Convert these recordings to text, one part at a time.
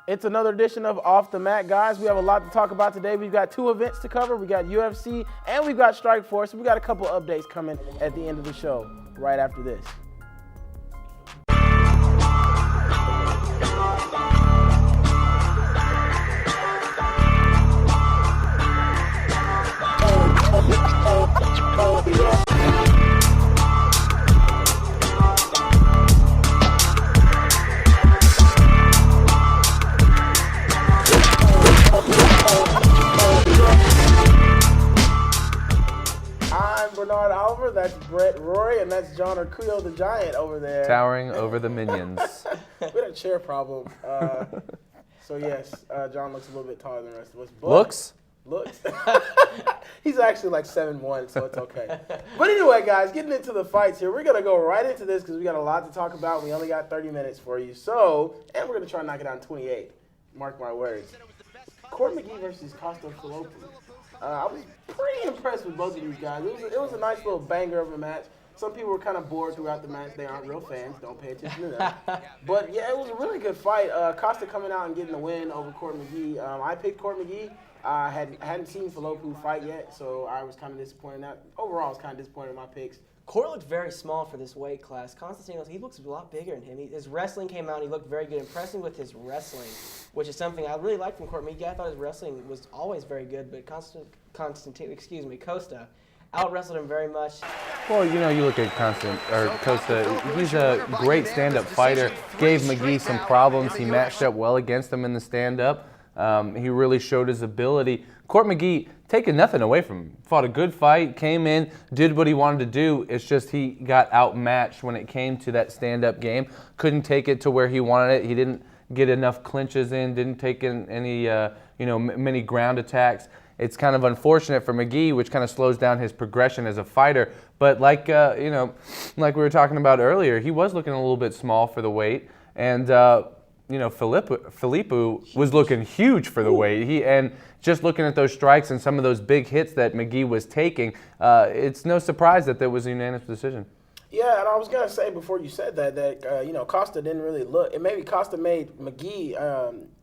It's another edition of Off the Mat, guys. We have a lot to talk about today. We've got 2 events to cover. We got UFC and we've got Strikeforce. We got a couple updates coming at the end of the show right after this. That's Brett Roy, and that's John Arcuyo the Giant over there. Towering over the minions. We had a chair problem. So yes, John looks a little bit taller than the rest of us. But Looks. He's actually like 7'1", so it's okay. But anyway, guys, getting into the fights here, we're going to go right into this because we got a lot to talk about. We only got 30 minutes for you. And we're going to try and knock it out in 28. Mark my words. Court McGee versus Costa Filippo. I was pretty impressed with both of these guys. It was a nice little banger of a match. Some people were kind of bored throughout the match. They aren't real fans. Don't pay attention to them. But, yeah, it was a really good fight. Costa coming out and getting the win over Court McGee. I picked Court McGee. I hadn't seen Filippo fight yet, so I was kind of disappointed. Overall, I was kind of disappointed in my picks. Court looked very small for this weight class. Constantino, he looks a lot bigger than him. His wrestling came out, and he looked very good, impressing with his wrestling, which is something I really liked from Court McGee. I thought his wrestling was always very good, but Costa out-wrestled him very much. Well, you look at Costa, he's a great stand-up fighter, gave McGee some problems. He matched up well against him in the stand-up. He really showed his ability. Court McGee, taking nothing away from him, fought a good fight, came in, did what he wanted to do. It's just he got outmatched when it came to that stand-up game. Couldn't take it to where he wanted it. He didn't get enough clinches in, didn't take in any, many ground attacks. It's kind of unfortunate for McGee, which kind of slows down his progression as a fighter. But like we were talking about earlier, he was looking a little bit small for the weight, and Filippo was looking huge for the weight. And just looking at those strikes and some of those big hits that McGee was taking, it's no surprise that there was a unanimous decision. Yeah, and I was going to say before you said that Costa didn't really look, and maybe Costa made McGee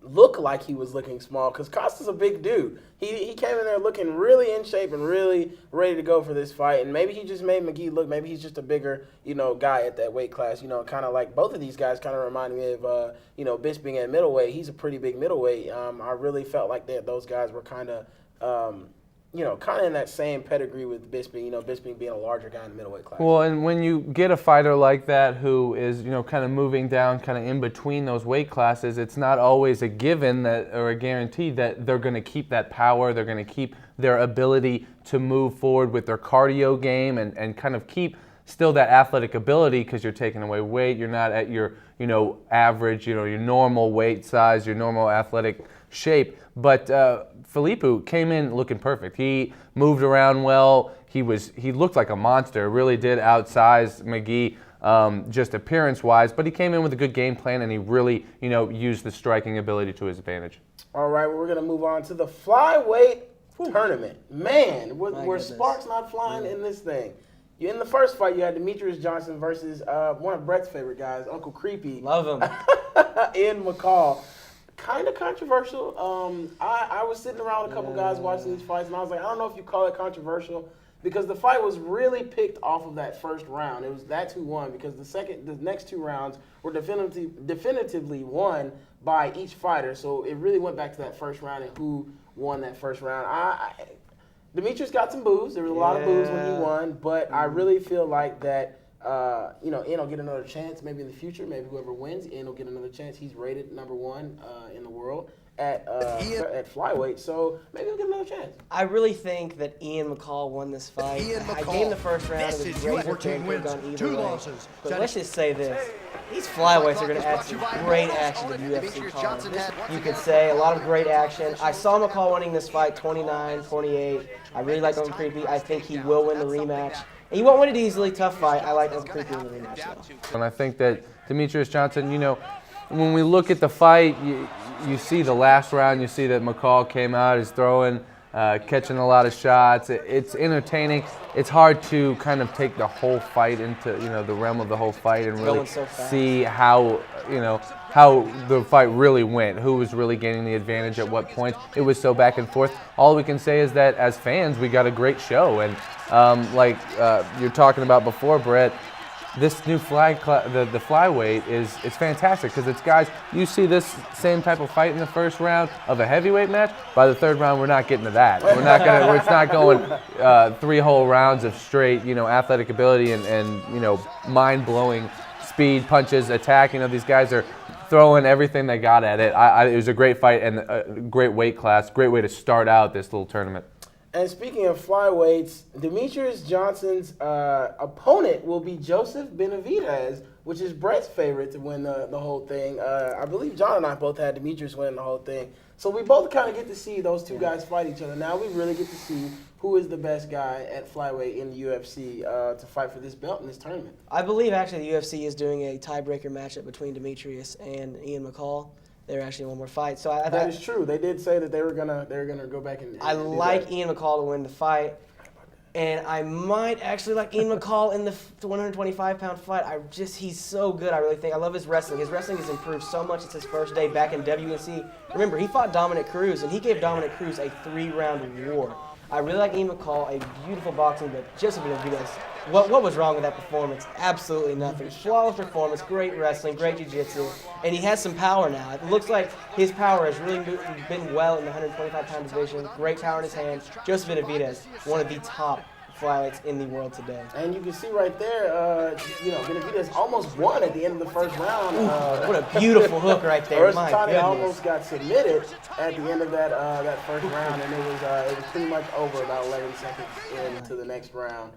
look like he was looking small because Costa's a big dude. He came in there looking really in shape and really ready to go for this fight, and maybe he just made McGee look, maybe he's just a bigger, guy at that weight class, kind of like both of these guys kind of remind me of, Bisping at middleweight. He's a pretty big middleweight. I really felt like those guys were kind of, kind of in that same pedigree with Bisping, Bisping being a larger guy in the middleweight class. Well, and when you get a fighter like that who is, kind of moving down, kind of in between those weight classes, it's not always a given that or a guarantee that they're going to keep that power, they're going to keep their ability to move forward with their cardio game and kind of keep still that athletic ability because you're taking away weight, you're not at your, average, your normal weight size, your normal athletic shape. But Filippo came in looking perfect. He moved around well. He looked like a monster. Really did outsize McGee just appearance-wise. But he came in with a good game plan, and he really, used the striking ability to his advantage. All right, well, we're going to move on to the flyweight tournament. Man, were sparks not flying in this thing? In the first fight, you had Demetrius Johnson versus one of Brett's favorite guys, Uncle Creepy. Love him. Ian McCall. Kind of controversial. I was sitting around with a couple guys watching these fights, and I was like, I don't know if you call it controversial because the fight was really picked off of that first round. That's who won because the next 2 rounds were definitively won by each fighter. So it really went back to that first round and who won that first round. Demetrius got some boos. There was a lot of boos when he won, but I really feel like that. Ian will get another chance maybe in the future. Maybe whoever wins, Ian will get another chance. He's rated number 1 in the world at flyweight, so maybe he'll get another chance. I really think that Ian McCall won this fight. I gave him the first round. It was great. 14 wins, 2 losses. But let's just say this. These flyweights are going to add some great action to the UFC card. You could say a lot of great action. I saw McCall winning this fight 29-28. I really like Uncle Creepy. I think he will win the rematch. And he won't win it easily. Tough fight. I like Uncle Creepy in the rematch, though. And I think that Demetrius Johnson, when we look at the fight, you see the last round, you see that McCall came out, is throwing, catching a lot of shots. It's entertaining. It's hard to kind of take the whole fight into, the realm of the whole fight and really see how how the fight really went, who was really gaining the advantage at what point. It was so back and forth. All we can say is that as fans, we got a great show. And like you're talking about before, Brett, this new the flyweight it's fantastic because it's guys. You see this same type of fight in the first round of a heavyweight match. By the third round, we're not getting to that. We're not gonna. It's not going 3 whole rounds of straight, athletic ability and mind-blowing speed, punches, attack. These guys are throwing everything they got at it. It was a great fight and a great weight class. Great way to start out this little tournament. And speaking of flyweights, Demetrius Johnson's opponent will be Joseph Benavidez, which is Brett's favorite to win the whole thing. I believe John and I both had Demetrius winning the whole thing. So we both kind of get to see those two guys fight each other. Now we really get to see who is the best guy at flyweight in the UFC to fight for this belt in this tournament. I believe actually the UFC is doing a tiebreaker matchup between Demetrius and Ian McCall. They're actually one more fight. So that is true. They did say that they were gonna go back and I like Ian McCall to win the fight, and I might actually like Ian McCall in the 125-pound fight. He's so good. I really think I love his wrestling. His wrestling has improved so much since his first day back in WNC. Remember, he fought Dominic Cruz, and he gave Dominic Cruz a 3-round war. I really like Ian McCall, a beautiful boxing, but Joseph Benavidez. What was wrong with that performance? Absolutely nothing. Flawless performance, great wrestling, great jiu-jitsu, and he has some power now. It looks like his power has really been well in the 125-pound division. Great power in his hands. Joseph Benavidez, one of the top flyweights in the world today. And you can see right there, Benavidez almost won at the end of the first round. What a beautiful hook right there! My goodness. Almost got submitted at the end of that first round, and it was pretty much over about 11 seconds into the next round.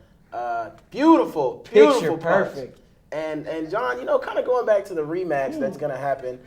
Beautiful Picture perfect. And John, kind of going back to the rematch that's going to happen,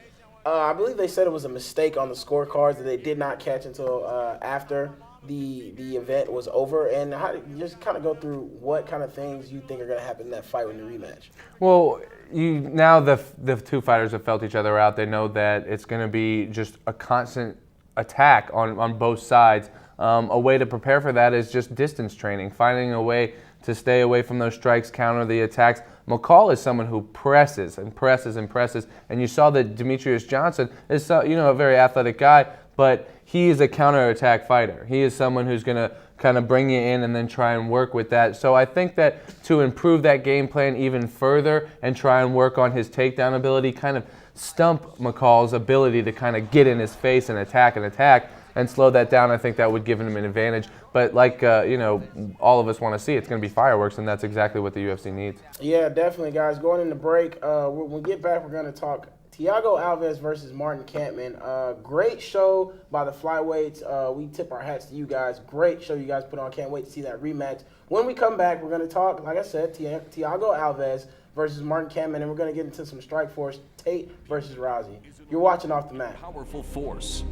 I believe they said it was a mistake on the scorecards that they did not catch until after the event was over. And just kind of go through what kind of things you think are going to happen in that fight in the rematch. Well, now the two fighters have felt each other out. They know that it's going to be just a constant attack on both sides. A way to prepare for that is just distance training, finding a way to stay away from those strikes, counter the attacks. McCall is someone who presses and presses and presses, and you saw that Demetrius Johnson is a very athletic guy, but he is a counterattack fighter. He is someone who's going to kind of bring you in and then try and work with that. So I think that to improve that game plan even further and try and work on his takedown ability, kind of stump McCall's ability to kind of get in his face and attack and slow that down, I think that would give him an advantage. But like, all of us want to see, it's going to be fireworks, and that's exactly what the UFC needs. Yeah, definitely, guys. Going into break, when we get back, we're going to talk Thiago Alves versus Martin Kampmann. Great show by the flyweights. We tip our hats to you guys. Great show you guys put on. Can't wait to see that rematch. When we come back, we're going to talk, like I said, Thiago Alves versus Martin Kampmann, and we're going to get into some Strikeforce, Tate versus Rousey. You're watching Off the Mat. Powerful force.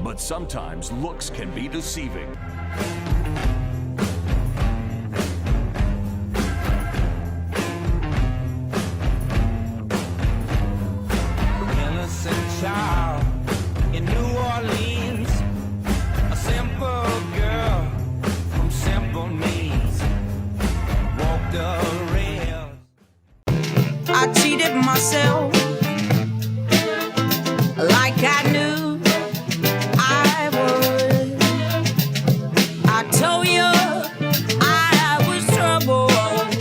But sometimes looks can be deceiving. Innocent child in New Orleans, a simple girl from simple means, walked the rails. I cheated myself like I knew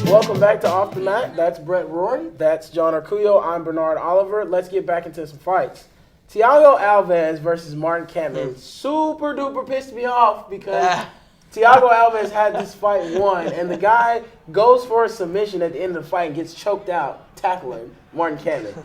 Welcome back to Off the Mat. That's Brett Roy. That's John Arcuyo. I'm Bernard Oliver. Let's get back into some fights. Thiago Alves versus Martin Kampmann. Super duper pissed me off because Thiago Alves had this fight won, and the guy goes for a submission at the end of the fight and gets choked out tackling Martin Kampmann.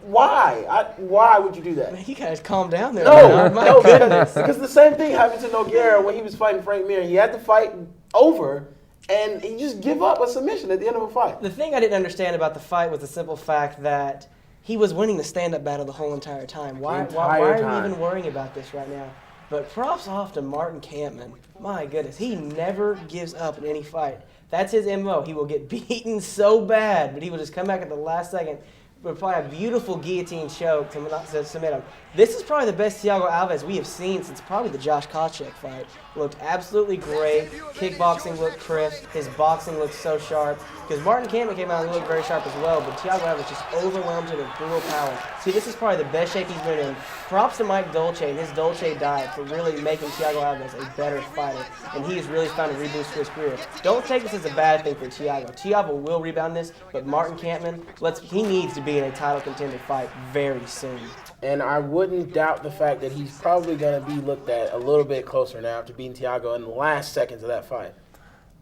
Why would you do that? Man, you guys calm down there. No, because the same thing happened to Nogueira when he was fighting Frank Mir. He had the fight over, and he just give up a submission at the end of a fight. The thing I didn't understand about the fight was the simple fact that he was winning the stand-up battle the whole entire time. Why are we even worrying about this right now? But props off to Martin Kampmann. My goodness, he never gives up in any fight. That's his MO. He will get beaten so bad, but he will just come back at the last second. apply a beautiful guillotine choke to submit him. This is probably the best Thiago Alves we have seen since probably the Josh Koscheck fight. Looked absolutely great. Kickboxing looked crisp. His boxing looked so sharp. Because Martin Kampmann came out and looked very sharp as well, but Thiago Alves just overwhelmed him with brutal power. See, this is probably the best shape he's been in. Props to Mike Dolce and his Dolce diet for really making Thiago Alves a better fighter, and he has really found a reboost to his career. Don't take this as a bad thing for Thiago. Thiago will rebound this, but Martin Kampmann, he needs to be in a title contender fight very soon. And I wouldn't doubt the fact that he's probably going to be looked at a little bit closer now after beating Thiago in the last seconds of that fight.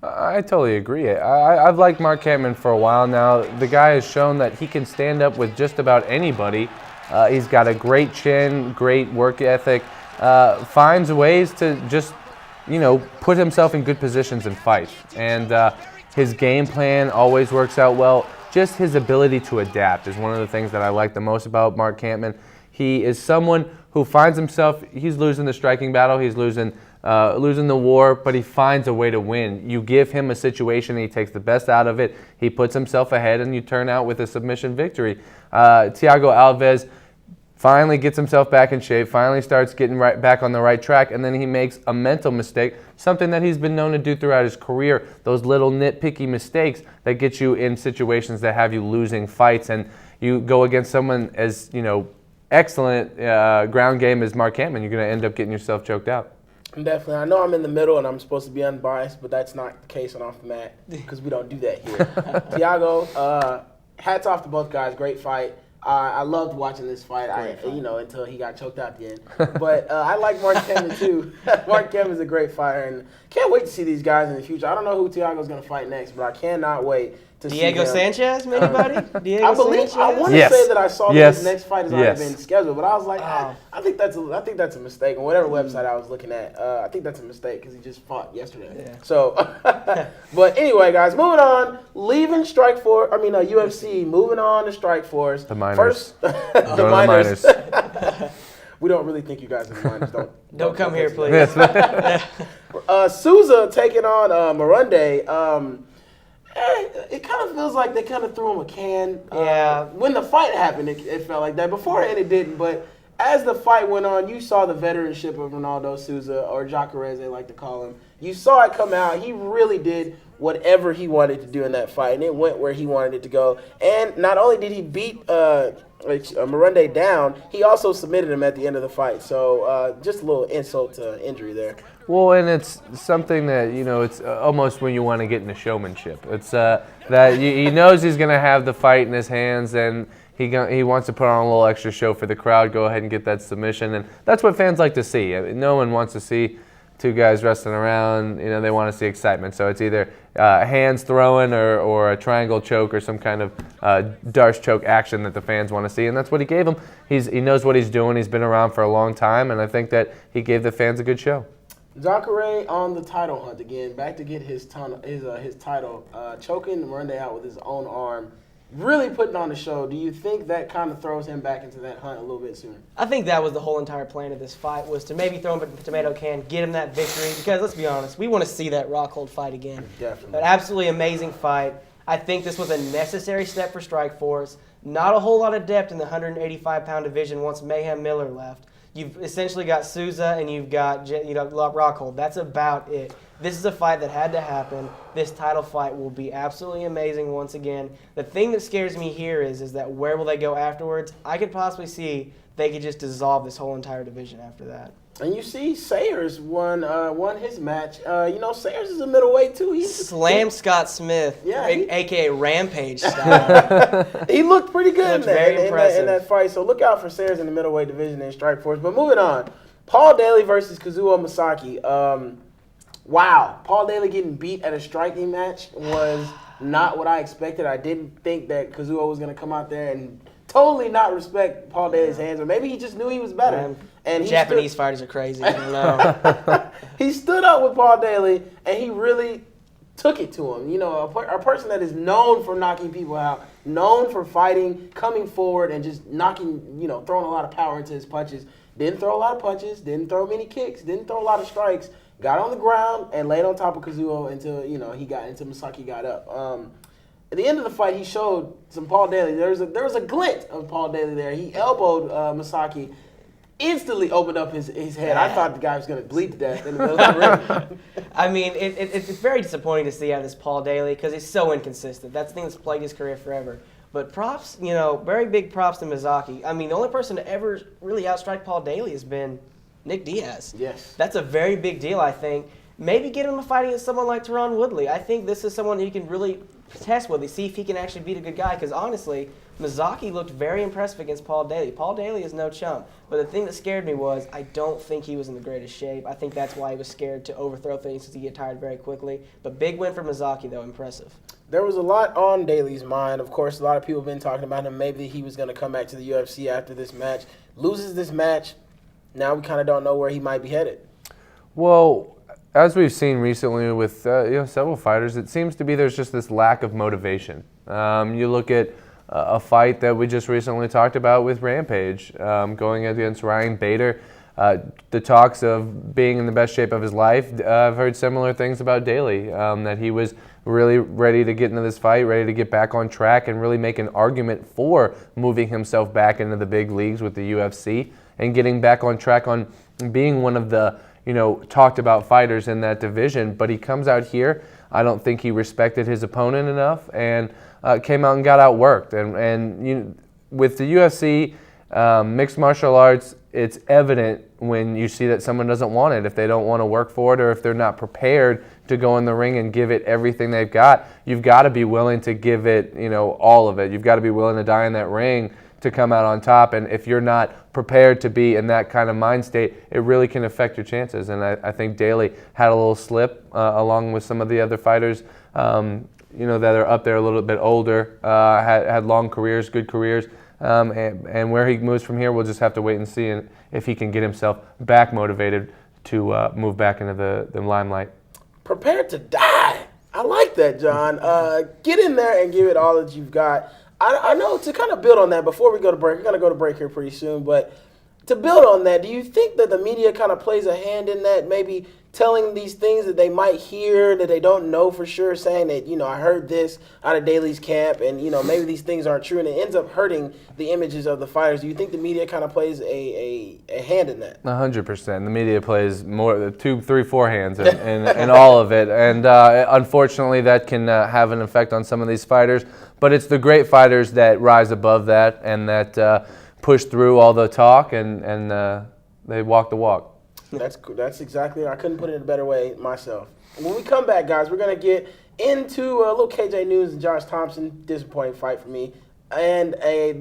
I totally agree. I've liked Mark Kampmann for a while now. The guy has shown that he can stand up with just about anybody. He's got a great chin, great work ethic, finds ways to just, put himself in good positions and fight. And his game plan always works out well. Just his ability to adapt is one of the things that I like the most about Mark Kampmann. He is someone who finds himself, he's losing the striking battle, he's losing the war, but he finds a way to win. You give him a situation, and he takes the best out of it. He puts himself ahead, and you turn out with a submission victory. Thiago Alves finally gets himself back in shape, finally starts getting right back on the right track, and then he makes a mental mistake, something that he's been known to do throughout his career, those little nitpicky mistakes that get you in situations that have you losing fights, and you go against someone as, excellent ground game as Mark Kampmann, you're going to end up getting yourself choked out. Definitely. I know I'm in the middle and I'm supposed to be unbiased, but that's not the case on off the mat because we don't do that here. Thiago, hats off to both guys. Great fight. I loved watching this fight. Until he got choked out at the end. But I like Mark Kampmann too. Mark Kampmann is a great fighter, and can't wait to see these guys in the future. I don't know who Thiago's going to fight next, but I cannot wait to Diego see him. Sanchez, anybody? I want to say that I saw that his next fight has already been scheduled, but I was like, I think that's a mistake. On whatever website I was looking at, I think that's a mistake because he just fought yesterday. Yeah. So, but anyway, guys, moving on. Leaving UFC. Moving on to Strikeforce. The minors. First, the minors. We don't really think you guys are the minors. Don't come here, please. Souza taking on Morunde. It kind of feels like they kind of threw him a can. When the fight happened, it felt like that. Beforehand, it didn't. But as the fight went on, you saw the veteranship of Ronaldo Souza, or Jacare, as they like to call him. You saw it come out. He really did whatever he wanted to do in that fight, and it went where he wanted it to go. And not only did he beat Morunde down, he also submitted him at the end of the fight. So just a little insult to injury there. Well, and it's something that, it's almost when you want to get into showmanship. It's that he knows he's going to have the fight in his hands, and he wants to put on a little extra show for the crowd, go ahead and get that submission. And that's what fans like to see. No one wants to see two guys wrestling around. They want to see excitement. So it's either hands throwing or a triangle choke or some kind of Darce choke action that the fans want to see. And that's what he gave him. He knows what he's doing. He's been around for a long time, and I think that he gave the fans a good show. Jacare on the title hunt again, back to get his title, choking Morunde out with his own arm, really putting on the show. Do you think that kind of throws him back into that hunt a little bit sooner? I think that was the whole entire plan of this fight, was to maybe throw him a tomato can, get him that victory, because let's be honest, we want to see that Rockhold fight again. Definitely. An absolutely amazing fight. I think this was a necessary step for Strikeforce. Not a whole lot of depth in the 185-pound division once Mayhem Miller left. You've essentially got Souza and you've got Rockhold. That's about it. This is a fight that had to happen. This title fight will be absolutely amazing once again. The thing that scares me here is that where will they go afterwards? I could possibly see they could just dissolve this whole entire division after that. And you see Sayers won his match. Sayers is a middleweight too. He slammed Scott Smith, a.k.a. Rampage style. He looked pretty good in that fight. So look out for Sayers in the middleweight division in Strikeforce. But moving on, Paul Daly versus Kazuo Masaki. Wow, Paul Daly getting beat at a striking match was not what I expected. I didn't think that Kazuo was going to come out there and totally not respect Paul Daly's hands, or maybe he just knew he was better. And Japanese fighters are crazy. I don't know. He stood up with Paul Daly, and he really took it to him. A person that is known for knocking people out, known for fighting, coming forward, and just knocking, throwing a lot of power into his punches. Didn't throw a lot of punches, didn't throw many kicks, didn't throw a lot of strikes. Got on the ground and laid on top of Kazuo until Masaki got up. At the end of the fight, he showed some Paul Daly. There was a glint of Paul Daly there. He elbowed Masaki, instantly opened up his head. I thought the guy was going to bleed to death in the middle of the ring. I mean, it's very disappointing to see out of this Paul Daly because he's so inconsistent. That's the thing that's plagued his career forever. But props, very big props to Miyazaki. I mean, the only person to ever really outstrike Paul Daly has been Nick Diaz. Yes. That's a very big deal, I think. Maybe get him a fight against someone like Tyron Woodley. I think this is someone you can really test Woodley, see if he can actually beat a good guy. Because honestly, Miyazaki looked very impressive against Paul Daly. Paul Daly is no chump. But the thing that scared me was I don't think he was in the greatest shape. I think that's why he was scared to overthrow things because he get tired very quickly. But big win for Miyazaki, though, impressive. There was a lot on Daly's mind. Of course, a lot of people have been talking about him. Maybe he was going to come back to the UFC after this match. Loses this match. Now we kind of don't know where he might be headed. Well, as we've seen recently with several fighters, it seems to be there's just this lack of motivation. You look at a fight that we just recently talked about with Rampage, going against Ryan Bader. The talks of being in the best shape of his life, I've heard similar things about Daly, that he was really ready to get into this fight, ready to get back on track and really make an argument for moving himself back into the big leagues with the UFC and getting back on track on being one of the talked about fighters in that division. But he comes out here, I don't think he respected his opponent enough and came out and got outworked. And with the UFC, mixed martial arts, it's evident when you see that someone doesn't want it, if they don't want to work for it or if they're not prepared to go in the ring and give it everything they've got. You've got to be willing to give it, all of it. You've got to be willing to die in that ring to come out on top. And if you're not prepared to be in that kind of mind state, it really can affect your chances. And I think Daly had a little slip along with some of the other fighters, that are up there a little bit older, had long careers, good careers. And where he moves from here, we'll just have to wait and see if he can get himself back motivated to move back into the limelight. Prepared to die. I like that, John. Get in there and give it all that you've got. I know, to kind of build on that, before we go to break, we're going to go to break here pretty soon, but to build on that, do you think that the media kind of plays a hand in that, maybe telling these things that they might hear that they don't know for sure, saying that, I heard this out of Daly's camp and, maybe these things aren't true, and it ends up hurting the images of the fighters? Do you think the media kind of plays a hand in that? 100%. The media plays more, 2, 3, 4 hands in all of it. And unfortunately, that can have an effect on some of these fighters. But it's the great fighters that rise above that and that push through all the talk and they walk the walk. That's exactly it. I couldn't put it in a better way myself. When we come back, guys, we're going to get into a little KJ News and Josh Thompson, disappointing fight for me, and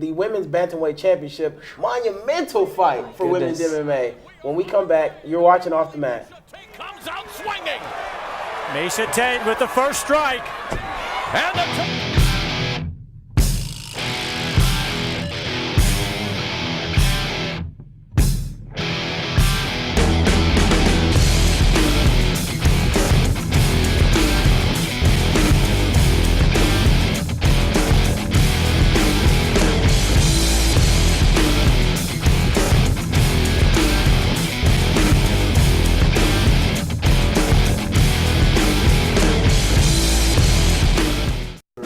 the Women's Bantamweight Championship, monumental fight for women's MMA. When we come back, you're watching Off the Mat. Tate comes out swinging. Miesha Tate with the first strike. And the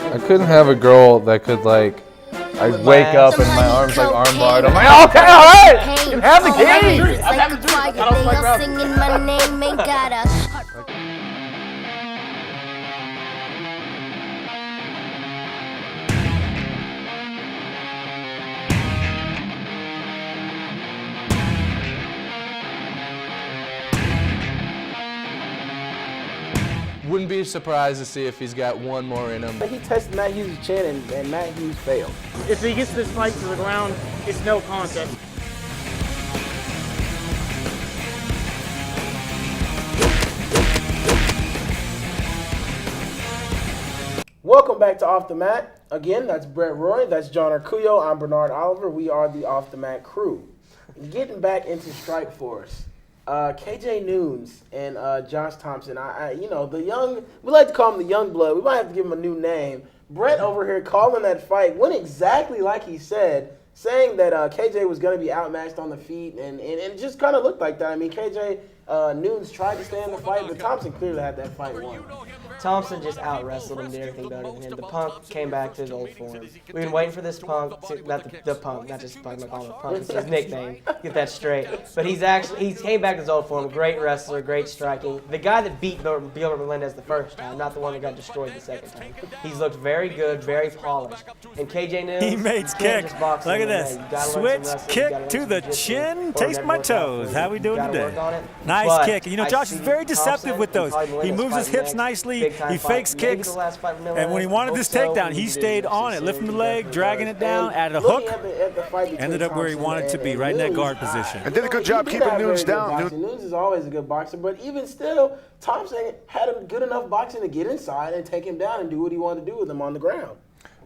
I couldn't have a girl that could I wake up and my arms like armbarred. I'm like, okay, all right, you can have the key. I'm having a drink. I don't play around. Singing my name ain't got a Wouldn't be surprised to see if he's got one more in him. He tested Matt Hughes' chin, and Matt Hughes failed. If he gets this fight to the ground, it's no contest. Welcome back to Off the Mat. Again, that's Brett Roy, that's John Arcuyo, I'm Bernard Oliver. We are the Off the Mat crew. Getting back into Strikeforce. KJ Noons and Josh Thompson, the young, we like to call him the young blood. We might have to give him a new name. Brett over here calling that fight went exactly like he said, saying that KJ was going to be outmatched on the feet, and it just kind of looked like that. I mean, KJ Nunes tried to stay in the fight, but Thompson clearly had that fight won. Thompson just out-wrestled him, did everything better than him. The Punk came back to his old form. We've been waiting for this Punk, not the Punk, not just Punk, I'm calling him Punk, it's his nickname, get that straight. But he came back to his old form, great wrestler, great striking. The guy that beat Gilbert Melendez the first time, not the one that got destroyed the second time. He's looked very good, very polished. And KJ Nunes, Teammates kick. Look at this. Switch kick to the chin. Taste my toes. How we doing today? Nice kick. You know, Josh is very deceptive with those. He moves his hips nicely. He fakes kicks. And when he wanted this takedown, he stayed on it, lifting the leg, dragging it down, added a hook. Ended up where he wanted to be, right in that guard position. And did a good job keeping Nunes down. Nunes is always a good boxer, but even still, Thompson had a good enough boxing to get inside and take him down and do what he wanted to do with him on the ground.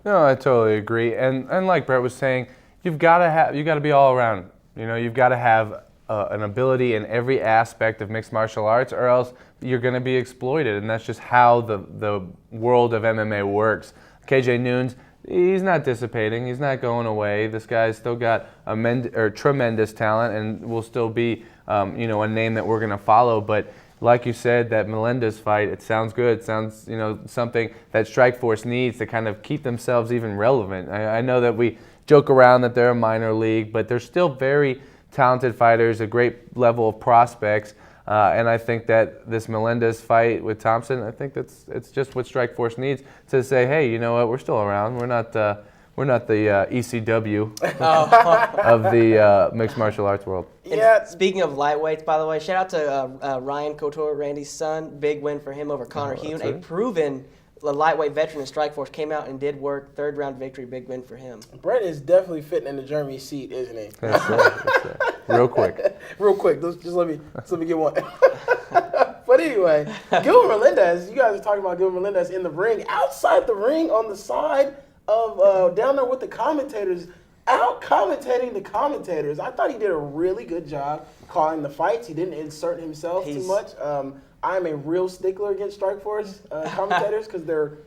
No, I totally agree. And like Brett was saying, you got to be all around. You know, you've got to have an ability in every aspect of mixed martial arts, or else you're going to be exploited. And that's just how the world of MMA works. KJ Nunes, he's not dissipating. He's not going away. This guy's still got tremendous talent, and will still be, you know, a name that we're going to follow. But like you said, that Melendez fight, it sounds good. It sounds, you know, something that Strikeforce needs to kind of keep themselves even relevant. I know that we joke around that they're a minor league, but they're still very talented fighters, a great level of prospects. And I think that this Melendez fight with Thompson, I think it's just what Strikeforce needs to say, hey, you know what, we're still around. We're not the ECW of the mixed martial arts world. Yeah. Speaking of lightweights, by the way, shout out to Ryan Couture, Randy's son. Big win for him over Connor Hune, a proven lightweight veteran in Strikeforce. Came out and did work. 3rd round victory, big win for him. Brett is definitely fitting in the Germany seat, isn't he? That's right. Real quick. Real quick. Just let me get one. But anyway, Gilbert Melendez, you guys are talking about Gilbert Melendez in the ring, outside the ring on the side of down there with the commentators, out commentating the commentators. I thought he did a really good job calling the fights. He didn't insert himself too much. I'm a real stickler against Strikeforce commentators because they're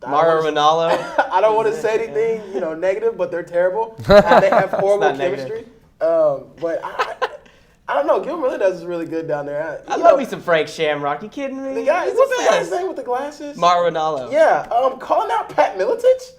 Mario Ronaldo. I don't want to say anything, you know, negative, but they're terrible. They have horrible chemistry. But I don't know. Gilbert Melendez is really good down there. I love me some Frank Shamrock. You kidding me? The guy, what's that guy's name with the glasses? Mario Ronaldo. Yeah. Calling out Pat Miletich.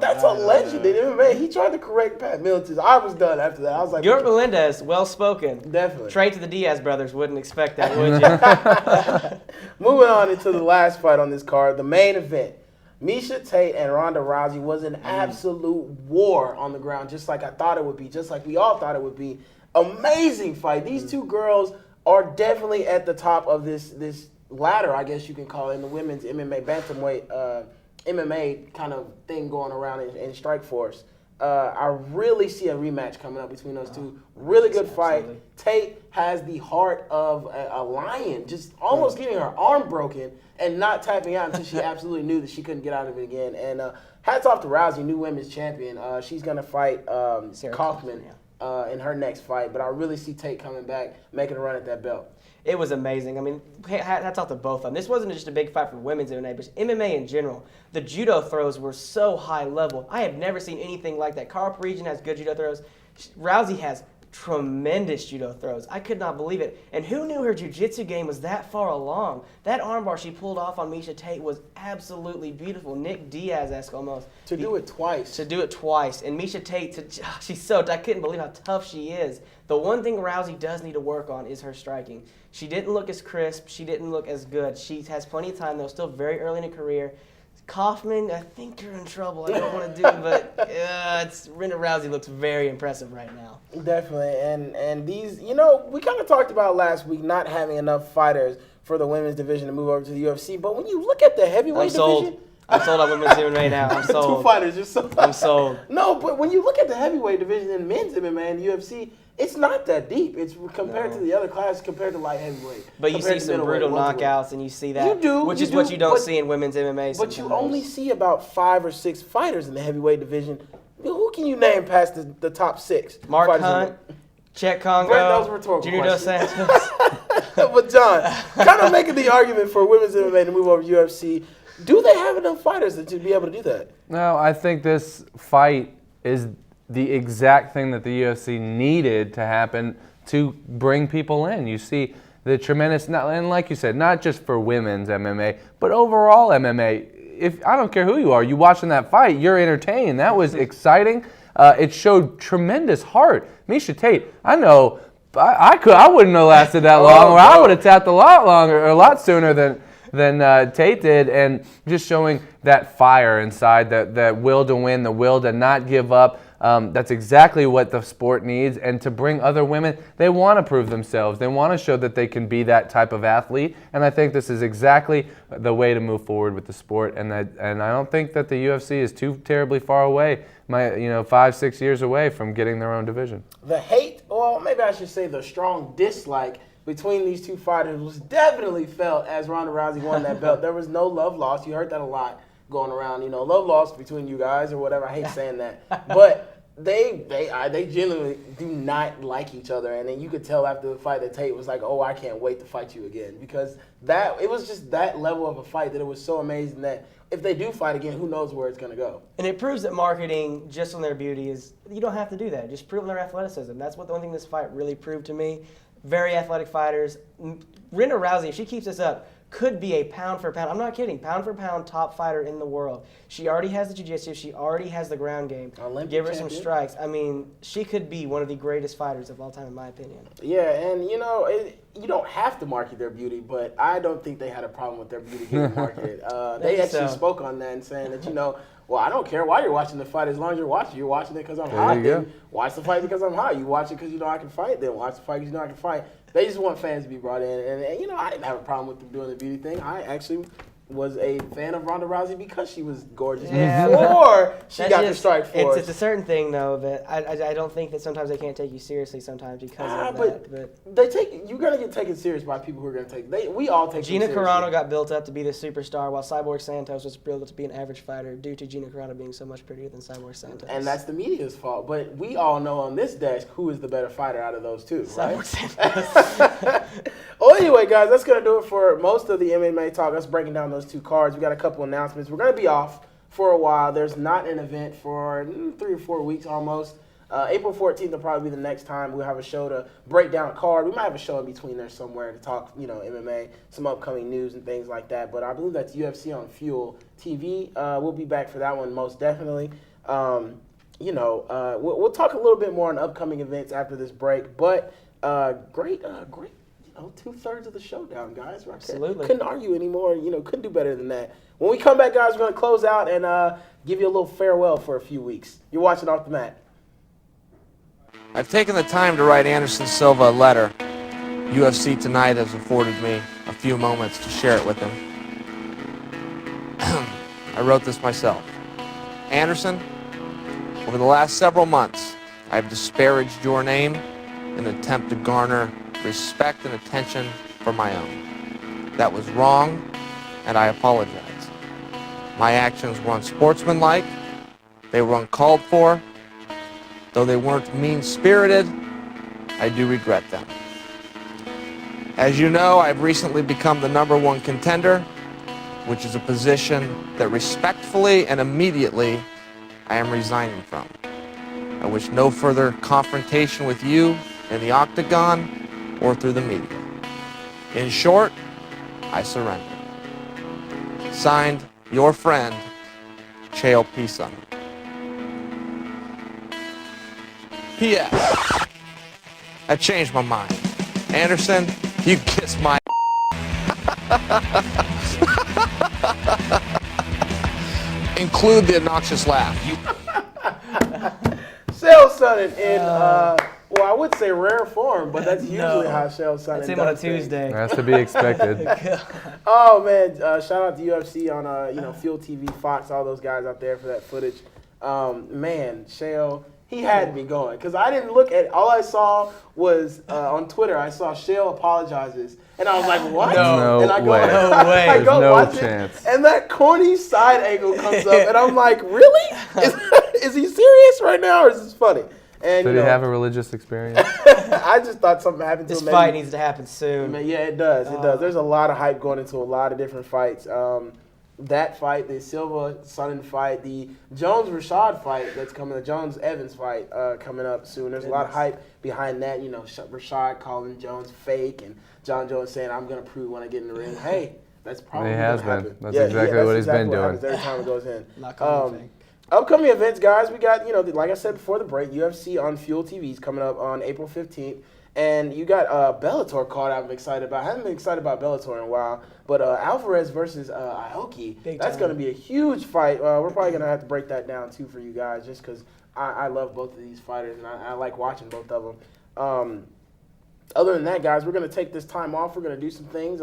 That's a legend in MMA. He tried to correct Pat Miletich. I was done after that. I was like, Gilbert Melendez, well spoken. Definitely. Trade to the Diaz brothers. Wouldn't expect that, would you? Moving on into the last fight on this card, the main event. Miesha Tate and Ronda Rousey was an absolute war on the ground, just like I thought it would be, just like we all thought it would be. Amazing fight. These two girls are definitely at the top of this ladder, I guess you can call it, in the women's MMA bantamweight MMA kind of thing going around in Strikeforce. I really see a rematch coming up between those two. Really good fight. Absolutely. Tate has the heart of a lion, just almost getting her arm broken and not tapping out until she absolutely knew that she couldn't get out of it again. And hats off to Rousey, new women's champion. She's going to fight Kaufman in her next fight. But I really see Tate coming back, making a run at that belt. It was amazing. I mean, hats off to both of them. This wasn't just a big fight for women's MMA, but MMA in general. The judo throws were so high level. I have never seen anything like that. Carl Parisian has good judo throws. Rousey has tremendous judo throws. I could not believe it. And who knew her jiu-jitsu game was that far along? That armbar she pulled off on Miesha Tate was absolutely beautiful. Nick Diaz-esque almost. To do it twice. And Miesha Tate, she's so, I couldn't believe how tough she is. The one thing Rousey does need to work on is her striking. She didn't look as crisp. She didn't look as good. She has plenty of time, though, still very early in her career. Kaufman, I think you're in trouble. I don't want to do it, but Ronda Rousey looks very impressive right now. Definitely, and these, you know, we kind of talked about last week not having enough fighters for the women's division to move over to the UFC, but when you look at the heavyweight division... I'm sold on women's MMA now. I'm sold. Two fighters, you're sold. I'm sold. No, but when you look at the heavyweight division in men's MMA and the UFC, it's not that deep. It's compared to the other classes, compared to light heavyweight. But you see some brutal knockouts, and you see that. You do. Which is what you don't see in women's MMA. But you only see about 5 or 6 fighters in the heavyweight division. Who can you name past the top 6? Mark Hunt, Chet Congo, Brett, that was a rhetorical Junior Dos Santos. But John, kind of making the argument for women's MMA to move over to UFC, do they have enough fighters to be able to do that? No, I think this fight is the exact thing that the UFC needed to happen to bring people in. You see the tremendous, and like you said, not just for women's MMA, but overall MMA. I don't care who you are, you watching that fight, you're entertained. That was exciting. It showed tremendous heart. Miesha Tate, I know, I wouldn't have lasted that long, or I would have tapped a lot longer, or a lot sooner than Tate did, and just showing that fire inside, that will to win, the will to not give up. That's exactly what the sport needs, and to bring other women, they want to prove themselves. They want to show that they can be that type of athlete, and I think this is exactly the way to move forward with the sport, and I don't think that the UFC is too terribly far away, 5-6 years away from getting their own division. The hate, or maybe I should say the strong dislike between these two fighters was definitely felt as Ronda Rousey won that belt. There was no love lost. You heard that a lot going around, love lost between you guys or whatever. I hate saying that, but they genuinely do not like each other, and then you could tell after the fight that Tate was like, "Oh, I can't wait to fight you again," because it was just that level of a fight that it was so amazing that if they do fight again, who knows where it's going to go. And it proves that marketing just on their beauty is, you don't have to do that. Just prove on their athleticism. That's what the one thing this fight really proved to me. Very athletic fighters. Ronda Rousey, if she keeps this up, could be a pound for pound, I'm not kidding, pound for pound top fighter in the world. She already has the jiu-jitsu, she already has the ground game. Olympic Give her champion. some strikes. I mean, she could be one of the greatest fighters of all time, in my opinion. Yeah, and you don't have to market their beauty, but I don't think they had a problem with their beauty getting marketed. They actually spoke on that and saying that, well, I don't care why you're watching the fight as long as you're watching. You're watching it because I'm hot. Then watch the fight because I'm hot. You watch it because you know I can fight. Then watch the fight because you know I can fight. They just want fans to be brought in. And I didn't have a problem with them doing the beauty thing. I actually was a fan of Ronda Rousey because she was gorgeous before she got the strike force. It's a certain thing, though, that I don't think that sometimes they can't take you seriously sometimes because of that. But you're going to get taken serious by people who are going to take we all take Gina Carano got built up to be the superstar, while Cyborg Santos was built up to be an average fighter due to Gina Carano being so much prettier than Cyborg Santos. And that's the media's fault. But we all know on this desk who is the better fighter out of those two, right? Cyborg Santos. Well, anyway, guys, that's going to do it for most of the MMA talk. Us breaking down those two cards. We got a couple announcements. We're going to be off for a while. There's not an event for 3 or 4 weeks almost. April 14th will probably be the next time we'll have a show to break down a card. We might have a show in between there somewhere to talk, MMA, some upcoming news and things like that. But I believe that's UFC on Fuel TV. We'll be back for that one most definitely. We'll talk a little bit more on upcoming events after this break. But great. 2/3 of the showdown, guys. Right? Absolutely. Couldn't argue anymore. Couldn't do better than that. When we come back, guys, we're going to close out and give you a little farewell for a few weeks. You're watching Off the Mat. I've taken the time to write Anderson Silva a letter. UFC Tonight has afforded me a few moments to share it with him. I wrote this myself. Anderson, over the last several months, I've disparaged your name in an attempt to garner respect and attention for my own. That was wrong, and I apologize. My actions were unsportsmanlike, they were uncalled for. Though they weren't mean-spirited, I do regret them. As you know, I've recently become the #1 contender, which is a position that respectfully and immediately I am resigning from. I wish no further confrontation with you in the octagon or through the media. In short, I surrender. Signed, your friend, Chael P-Son. P.S. I changed my mind. Anderson, you kiss my include the obnoxious laugh. Chael Sonnen in, I would say rare form, but that's usually how Chael Sonnen does. That's him on a Tuesday. That's to be expected. Oh, man. Shout out to UFC on, Fuel TV, Fox, all those guys out there for that footage. Man, Chael, he had me going. Because I didn't look at, all I saw was on Twitter, I saw Chael apologizes. And I was like, what? No and I go, way. I go no watch chance. It, and that corny side angle comes up, and I'm like, really? Is he serious right now, or is this funny? And, Did he have a religious experience? I just thought something happened to him. This fight needs to happen soon. Yeah, it does. It does. There's a lot of hype going into a lot of different fights. that fight, the Silva-Sonnen fight, the Jones-Rashad fight that's coming, the Jones-Evans fight coming up soon. There's a lot of hype behind that. You know, Rashad calling Jones fake and John Jones saying, I'm going to prove when I get in the ring. Hey, that's probably going to happen. That's exactly what he's been doing. Every time it goes in. Not calling fake. Upcoming events, guys, we got, you know, like I said before the break, UFC on Fuel TV is coming up on April 15th. And you got Bellator card I'm excited about. I haven't been excited about Bellator in a while. But Alvarez versus Aoki, that's going to be a huge fight. We're probably going to have to break that down, too, for you guys, just because I love both of these fighters, and I like watching both of them. Other than that, guys, we're going to take this time off. We're going to do some things,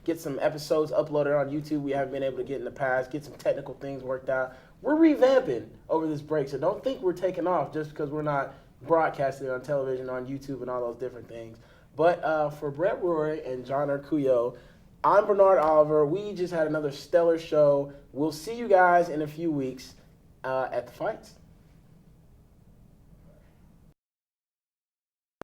get some episodes uploaded on YouTube we haven't been able to get in the past, get some technical things worked out. We're revamping over this break, so don't think we're taking off just because we're not broadcasting on television, on YouTube, and all those different things. But for Brett Roy and John Arcuyo, I'm Bernard Oliver. We just had another stellar show. We'll see you guys in a few weeks at the fights.